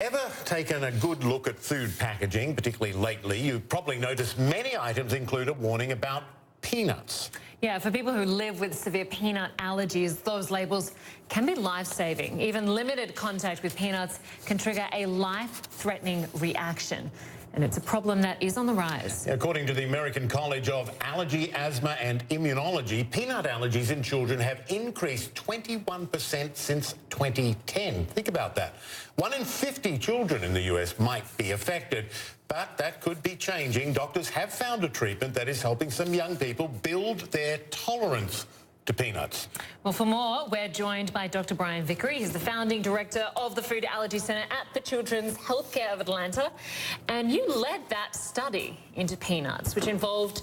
Ever taken a good look at food packaging, particularly lately? You've probably noticed many items include a warning about peanuts. Yeah, for people who live with severe peanut allergies, those labels can be life-saving. Even limited contact with peanuts can trigger a life-threatening reaction. And it's a problem that is on the rise. According to the American College of Allergy, Asthma and Immunology, peanut allergies in children have increased 21% since 2010. Think about that. 1 in 50 children in the US might be affected, but that could be changing. Doctors have found a treatment that is helping some young people build their tolerance to peanuts. Well, for more, we're joined by Dr. Brian Vickery. He's the founding director of the Food Allergy Centre at the Children's Healthcare of Atlanta. And you led that study into peanuts, which involved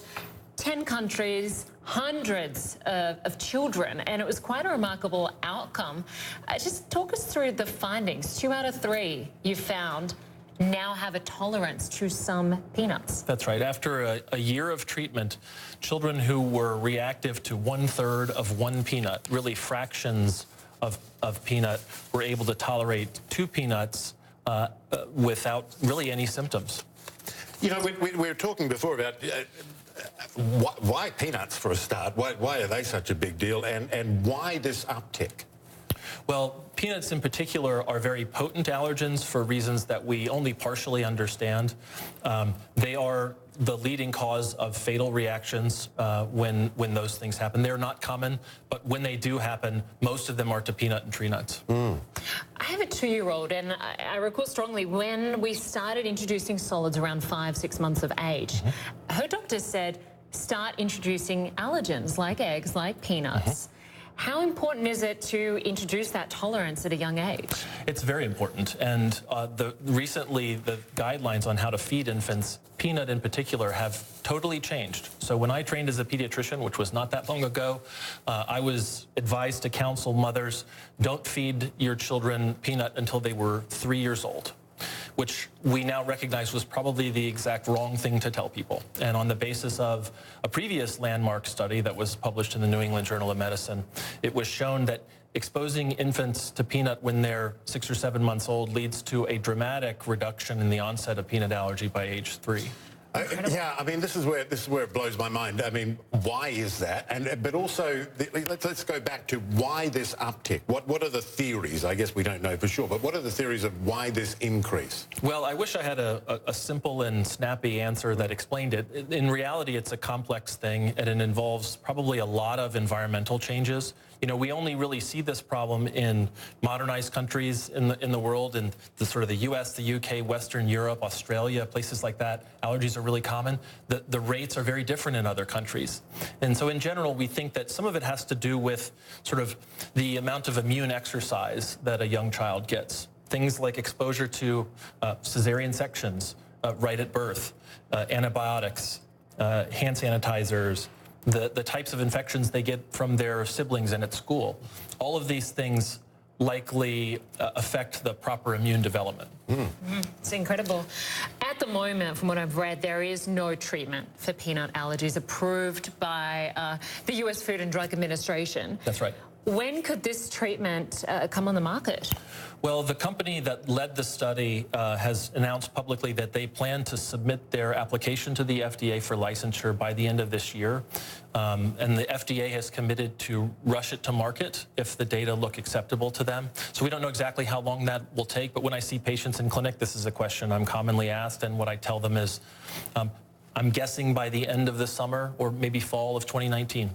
10 countries, hundreds of children, and it was quite a remarkable outcome. Just talk us through the findings. 2 out of 3 you found now have a tolerance to some peanuts. That's right. After a year of treatment, children who were reactive to 1/3 of one peanut, really fractions of peanut, were able to tolerate 2 peanuts without really any symptoms. You know, we were talking before about why peanuts for a start. Why are they such a big deal, and why this uptick? Well, peanuts in particular are very potent allergens for reasons that we only partially understand. They are the leading cause of fatal reactions when those things happen. They're not common, but when they do happen, most of them are to peanut and tree nuts. I have a 2-year-old, and I recall strongly when we started introducing solids around 5-6 months of age, her doctor said, start introducing allergens like eggs, like peanuts. How important is it to introduce that tolerance at a young age? It's very important, and recently the guidelines on how to feed infants, peanut in particular, have totally changed. So when I trained as a pediatrician, which was not that long ago, I was advised to counsel mothers, don't feed your children peanut until they were 3 years old, which we now recognize was probably the exact wrong thing to tell people. And on the basis of a previous landmark study that was published in the New England Journal of Medicine, it was shown that exposing infants to peanut when they're 6 or 7 months old leads to a dramatic reduction in the onset of peanut allergy by age 3. Yeah, I mean, this is where it blows my mind. I mean, why is that? But also, let's go back to why this uptick. What are the theories? I guess we don't know for sure, but what are the theories of why this increase? Well, I wish I had a simple and snappy answer that explained it. In reality, it's a complex thing, and it involves probably a lot of environmental changes. You know, we only really see this problem in modernized countries in the world, in the sort of the US, the UK, Western Europe, Australia, places like that. Allergies are really common. The rates are very different in other countries. And so in general, we think that some of it has to do with sort of the amount of immune exercise that a young child gets. Things like exposure to cesarean sections right at birth, antibiotics, hand sanitizers, the types of infections they get from their siblings and at school. All of these things likely affect the proper immune development. It's incredible. At the moment, from what I've read, there is no treatment for peanut allergies approved by the US Food and Drug Administration. That's right. When could this treatment come on the market? Well, the company that led the study has announced publicly that they plan to submit their application to the FDA for licensure by the end of this year. And the FDA has committed to rush it to market if the data look acceptable to them. So we don't know exactly how long that will take, but when I see patients in clinic, this is a question I'm commonly asked, and what I tell them is, I'm guessing by the end of the summer or maybe fall of 2019.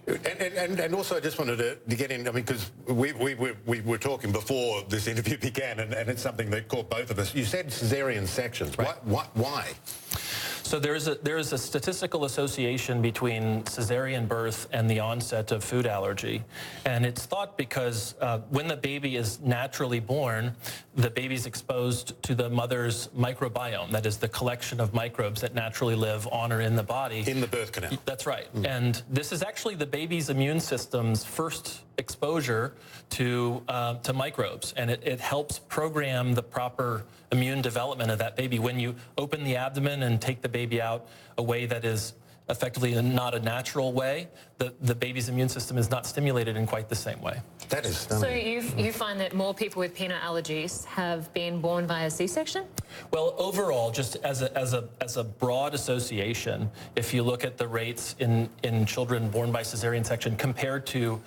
And also, I just wanted to get in, I mean, because we were talking before this interview began, and it's something that caught both of us. You said cesarean sections. Right. Why? So there is a statistical association between cesarean birth and the onset of food allergy. And it's thought because when the baby is naturally born, the baby's exposed to the mother's microbiome, that is the collection of microbes that naturally live on or in the body. In the birth canal. That's right. And this is actually the baby's immune system's first exposure to microbes, and it helps program the proper immune development of that baby. When you open the abdomen and take the baby out, a way that is effectively not a natural way, the baby's immune system is not stimulated in quite the same way. That is stunning. So you find that more people with peanut allergies have been born via C-section? Well, overall, just as a broad association, if you look at the rates in children born by cesarean section compared to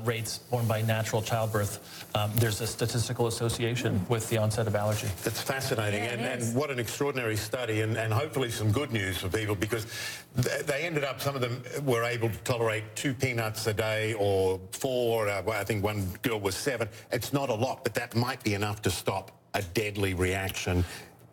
rates born by natural childbirth, there's a statistical association with the onset of allergy. That's fascinating, Yeah, and what an extraordinary study, and hopefully some good news for people, because they ended up, some of them were able to tolerate 2 peanuts a day or 4, I think one girl was 7. It's not a lot, but that might be enough to stop a deadly reaction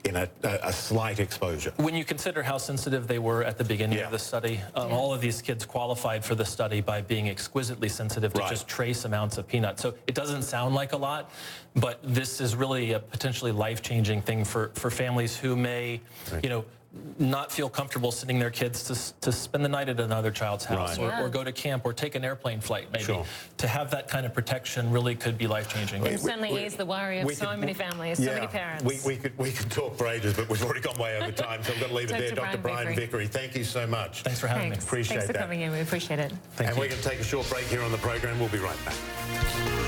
in a slight exposure. When you consider how sensitive they were at the beginning of the study, all of these kids qualified for the study by being exquisitely sensitive to just trace amounts of peanuts. So it doesn't sound like a lot, but this is really a potentially life-changing thing for families who may, you know, not feel comfortable sending their kids to spend the night at another child's house, or go to camp, or take an airplane flight, maybe. To have that kind of protection really could be life-changing. It certainly is the worry of so many families, so many parents. We could talk for ages, but we've already gone way over time, so I'm going to leave it there. Dr. Brian Vickery, thank you so much. Thanks for having me. Appreciate that. Thanks for coming in, we appreciate it. And we're going to take a short break here on the program. We'll be right back.